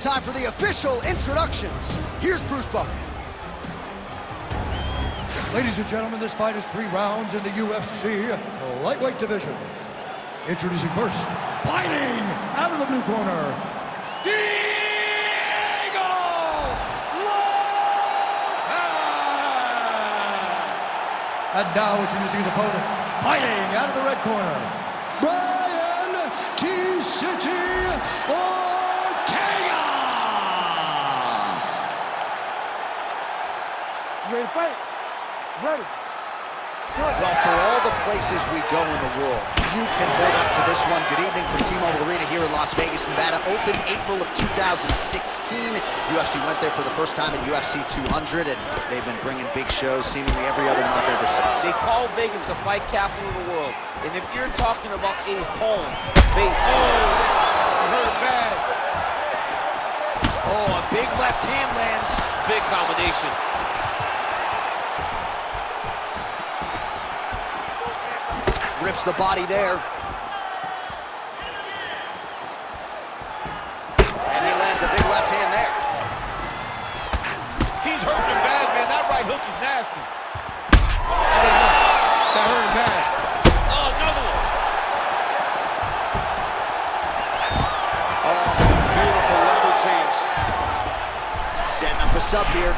time for the official introductions. Here's Bruce Buffer. Ladies and gentlemen, this fight is 3 rounds in the UFC lightweight division. Introducing first, fighting out of the blue corner, Diego Lopes! And now introducing his opponent, fighting out of the red corner, Brian T-City Ortega! You ready to fight? Ready. Well, for all the places we go in the world, few can hold up to this one. Good evening from T-Mobile Arena here in Las Vegas, Nevada. Opened April of 2016. UFC went there for the first time in UFC 200, and they've been bringing big shows seemingly every other month ever since. They call Vegas the fight capital of the world. And if you're talking about a home, they... Oh, hurt bad. Oh, a big left hand lands. Big combination. Rips the body there. And he lands a big left hand there. He's hurting him bad, man. That right hook is nasty. That hurt him bad. Oh, another one. Oh, beautiful level change. Setting up a sub here.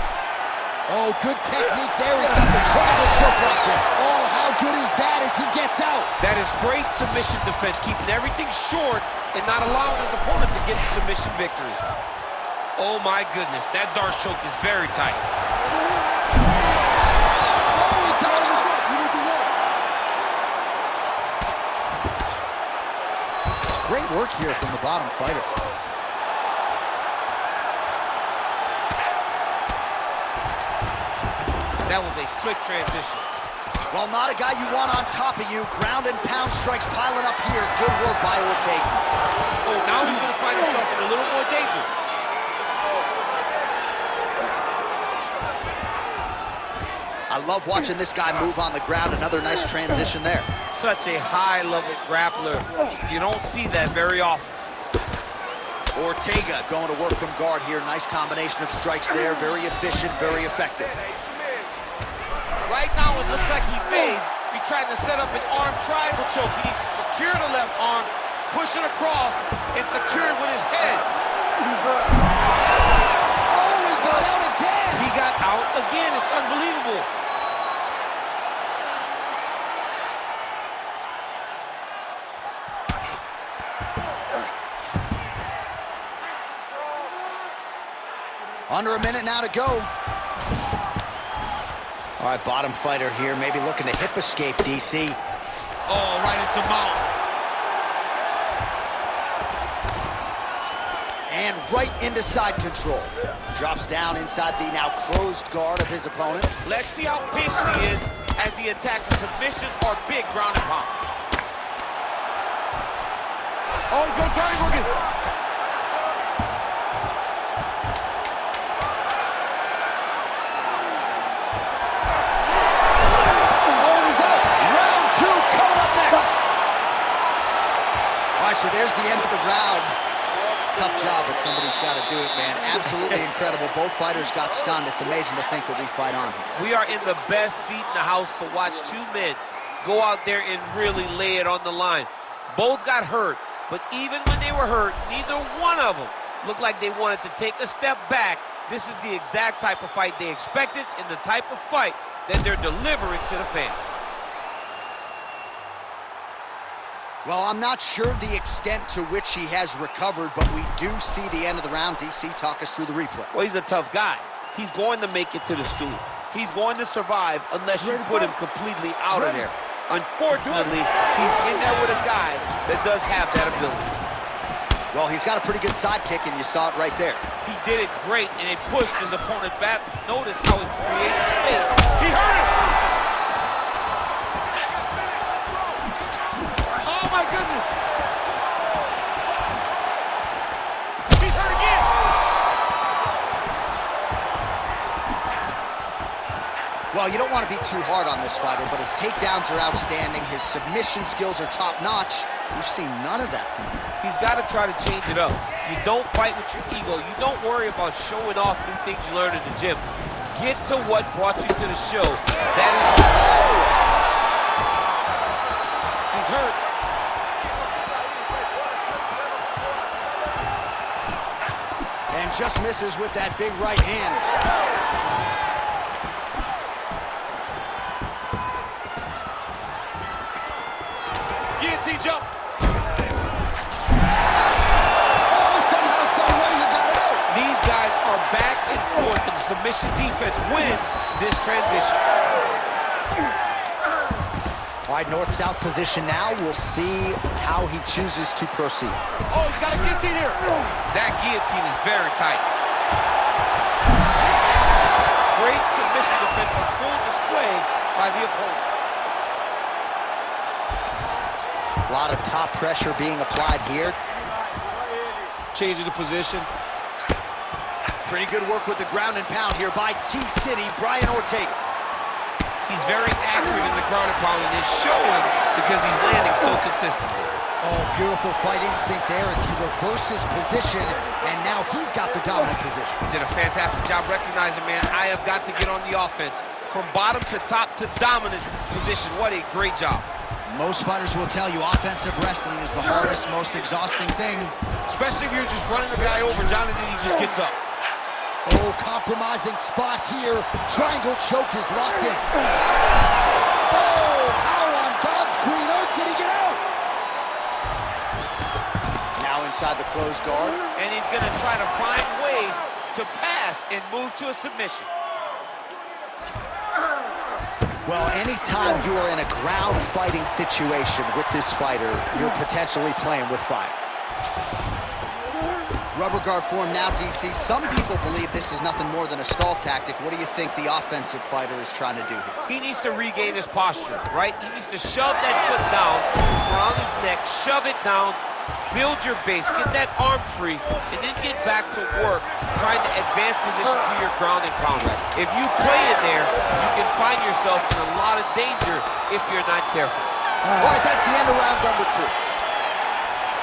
Oh, good technique there. He's got the triangle choke locked in. Oh, how good is that as he gets out? That is great submission defense, keeping everything short and not allowing his opponent to get the submission victory. Oh my goodness, that Darce choke is very tight. Oh, he got out! Great work here from the bottom fighter. That was a slick transition. Well, not a guy you want on top of you. Ground and pound strikes piling up here. Good work by Ortega. Oh, now he's going to find himself in a little more danger. I love watching this guy move on the ground. Another nice transition there. Such a high-level grappler. You don't see that very often. Ortega going to work from guard here. Nice combination of strikes there. Very efficient, very effective. Right now, it looks like he may be trying to set up an arm triangle choke. He needs to secure the left arm, push it across, and secure it with his head. Oh, he got out again! He got out again. It's unbelievable. Under a minute now to go. All right, bottom fighter here, maybe looking to hip escape, DC. Oh, right into mount. And right into side control. Drops down inside the now closed guard of his opponent. Let's see how patient he is as he attacks a submission or big ground and pound. Oh, he's going to triangle again. So there's the end of the round. Tough job, but somebody's got to do it, man. Absolutely incredible. Both fighters got stunned. It's amazing to think that we fight on. We are in the best seat in the house to watch two men go out there and really lay it on the line. Both got hurt, but even when they were hurt, neither one of them looked like they wanted to take a step back. This is the exact type of fight they expected and the type of fight that they're delivering to the fans. Well, I'm not sure the extent to which he has recovered, but we do see the end of the round. DC, talk us through the replay. Well, he's a tough guy. He's going to make it to the stool. He's going to survive unless you put him completely out of there. Unfortunately, he's in there with a guy that does have that ability. Well, he's got a pretty good sidekick, and you saw it right there. He did it great, and it pushed his opponent back. Notice how he creates space. He hurt him! Oh, my goodness! He's hurt again! Well, you don't want to be too hard on this fighter, but his takedowns are outstanding. His submission skills are top-notch. We've seen none of that tonight. He's got to try to change it up. You don't fight with your ego. You don't worry about showing off new things you learned in the gym. Get to what brought you to the show. That is... He's hurt. And just misses with that big right hand. Guillotine jump. Oh, somehow, some way he got out. These guys are back and forth, and the submission defense wins this transition. All right, north-south position now. We'll see how he chooses to proceed. Oh, he's got a guillotine here. That guillotine is very tight. Great submission defense on full display by the opponent. A lot of top pressure being applied here. Changing the position. Pretty good work with the ground and pound here by T-City, Brian Ortega. He's very accurate in the ground and pound, and it's showing because he's landing so consistently. Oh, beautiful fight instinct there as he reverses position, and now he's got the dominant position. He did a fantastic job recognizing, man, I have got to get on the offense. From bottom to top to dominant position. What a great job. Most fighters will tell you offensive wrestling is the hardest, most exhausting thing. Especially if you're just running the guy over, Jonathan, he just gets up. Oh, compromising spot here. Triangle choke is locked in. Oh, how on God's green earth did he get out? Now inside the closed guard. And he's going to try to find ways to pass and move to a submission. Well, anytime you are in a ground fighting situation with this fighter, you're potentially playing with fire. Rubber guard form now, DC. Some people believe this is nothing more than a stall tactic. What do you think the offensive fighter is trying to do here? He needs to regain his posture, right? He needs to shove that foot down around his neck, shove it down, build your base, get that arm free, and then get back to work, trying to advance position to your ground and pound. If you play in there, you can find yourself in a lot of danger if you're not careful. All right, that's the end of round number 2.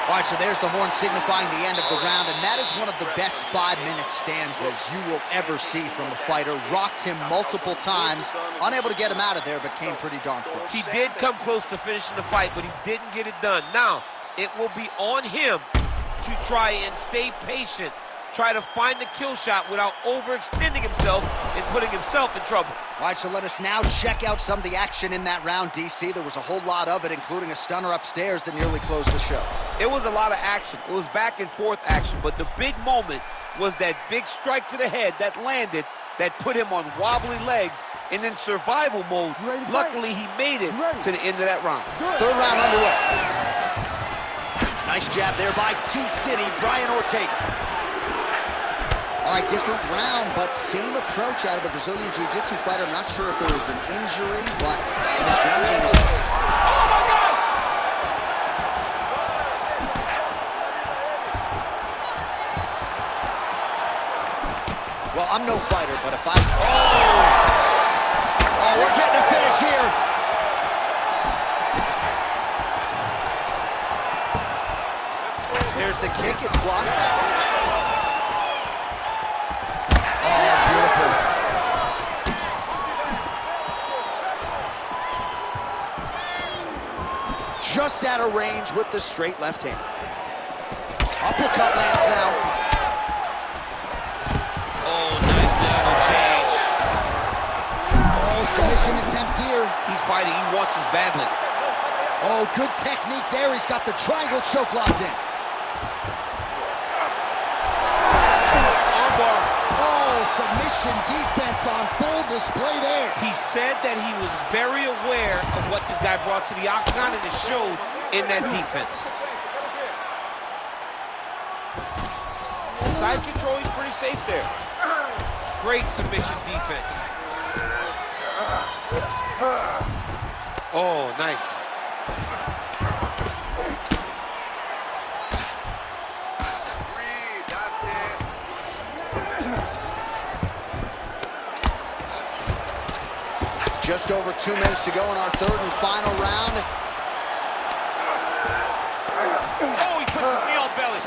All right, so there's the horn signifying the end of the round, and that is one of the best 5-minute stanzas you will ever see from a fighter. Rocked him multiple times, unable to get him out of there, but came pretty darn close. He did come close to finishing the fight, but he didn't get it done. Now, it will be on him to try and stay patient, try to find the kill shot without overextending himself and putting himself in trouble. All right, so let us now check out some of the action in that round, DC. There was a whole lot of it, including a stunner upstairs that nearly closed the show. It was a lot of action. It was back and forth action, but the big moment was that big strike to the head that landed, that put him on wobbly legs, and in survival mode. Luckily, he made it to the end of that round. Third round underway. Nice jab there by T-City, Brian Ortega. All right, different round, but same approach out of the Brazilian Jiu-Jitsu fighter. I'm not sure if there was an injury, but his ground game is... Oh, my God! Well, I'm no fighter, but if I... Oh, we're getting a finish here. There's the kick, it's blocked. Just out of range with the straight left hand. Uppercut lands now. Oh, nice level change. Oh, submission attempt here. He's fighting. He wants this badly. Oh, good technique there. He's got the triangle choke locked in. Armbar. Oh, submission defense on full display there. He said that he was very aware of what this guy brought to the octagon, and it showed in that defense. Side control, he's pretty safe there. Great submission defense. Oh, nice. Just over 2 minutes to go in our third and final round. Oh, he puts his knee on belly.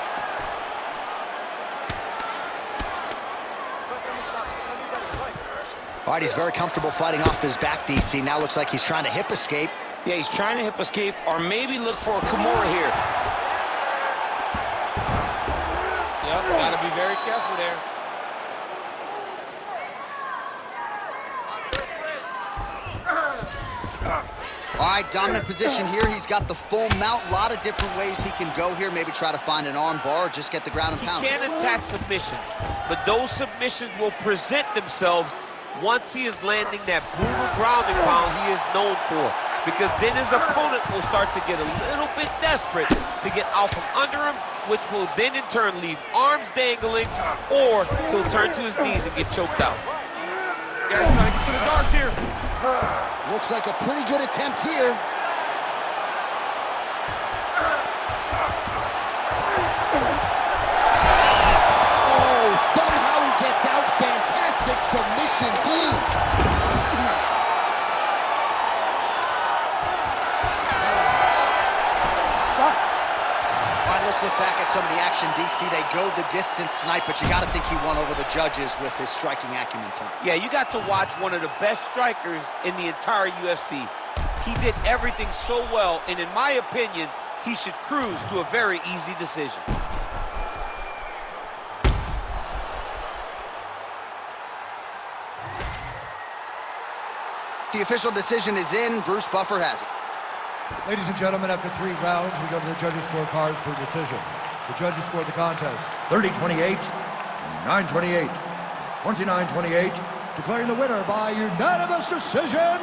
All right, he's very comfortable fighting off his back, DC. Now looks like he's trying to hip escape. Yeah, he's trying to hip escape or maybe look for a Kimura here. Yep, gotta be very careful there. All right, dominant position here. He's got the full mount. A lot of different ways he can go here. Maybe try to find an arm bar or just get the ground and pound. He can attack submissions, but those submissions will present themselves once he is landing that boomer ground and pound he is known for. Because then his opponent will start to get a little bit desperate to get out from under him, which will then in turn leave arms dangling, or he'll turn to his knees and get choked out. Guys trying to get to the guards here. Looks like a pretty good attempt here. Oh, somehow he gets out. Fantastic submission D. Let's look back at some of the action, DC. They go the distance tonight, but you got to think he won over the judges with his striking acumen tonight. Yeah, you got to watch one of the best strikers in the entire UFC. He did everything so well, and in my opinion, he should cruise to a very easy decision. The official decision is in. Bruce Buffer has it. Ladies and gentlemen, after 3 rounds, we go to the judges' scorecards for decision. The judges scored the contest 30-28, 9-28, 29-28, declaring the winner by unanimous decision,